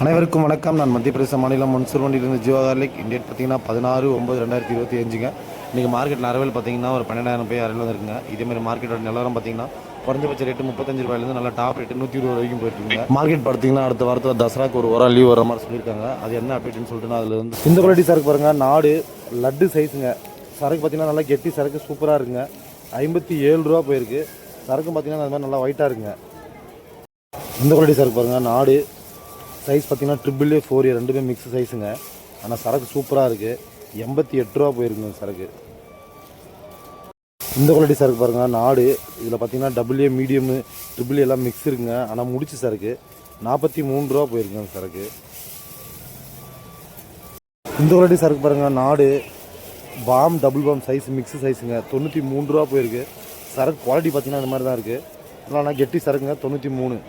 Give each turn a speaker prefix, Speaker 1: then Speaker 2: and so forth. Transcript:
Speaker 1: அனைவருக்கும் வணக்கம். நான் மத்திய பிரதேச மாநிலம் மன்சூர் வண்டியிலிருந்து ஜீவாகார்லிக். இந்தியன் பார்த்தீங்கன்னா 16/9/2025. இன்றைக்கி மார்க்கெட்டில் அரைவேல் பார்த்தீங்கன்னா ஒரு 12,000 போய் அரைவில் வந்துருக்குங்க. இதேமாதிரி மார்க்கெட்டோட நிலவரம் பார்த்தீங்கன்னா குறைஞ்சபட்ச ரேட்டு 35 ரூபாயிலேருந்து நல்லா டாப் ரேட்டு 120 வரைக்கும் போயிட்டுருங்க. மார்க்கெட் பார்த்தீங்கன்னா அடுத்த வாரத்தில் தசராக்கு ஒரு வாரம் லீவ் வர மாதிரி சொல்லியிருக்காங்க. அது என்ன அப்டேட்னு சொல்லிட்டு அதில் வந்து இந்த குவாலிட்டி சரக்கு பாருங்கள். நாடு லட்டு சைஸுங்க. சரக்கு பார்த்தீங்கன்னா நல்லா கெட்டி சரக்கு சூப்பராக இருக்குங்க. 57 ரூபா போயிருக்கு. சரக்கு பார்த்தீங்கன்னா அது மாதிரி நல்லா ஒயிட்டாக இருக்குங்க. இந்த குவாலிட்டி சரக்கு பாருங்கள். நாடு சைஸ் பார்த்தீங்கன்னா AAA 4A ரெண்டுமே மிக்ஸ் சைஸுங்க. ஆனால் சரக்கு சூப்பராக இருக்குது. 88 ரூபா போயிருக்குங்க சரக்கு. இந்த குவாலிட்டி சரக்கு பாருங்கள். நாடு இதில் பார்த்தீங்கன்னா AA மீடியமு AAA எல்லாம் மிக்ஸ் இருக்குங்க. ஆனால் முடிச்சு சரக்கு 43 ரூபா போயிருக்குங்க சரக்கு. இந்த குவாலிட்டி சரக்கு பாருங்கள். நாடு bomb double bomb size mix சைஸுங்க. 93 ரூபா போயிருக்கு. சரக்கு குவாலிட்டி பார்த்தீங்கன்னா இந்த மாதிரி தான் இருக்குது. ஆனால் கெட்டி சரக்குங்க 93.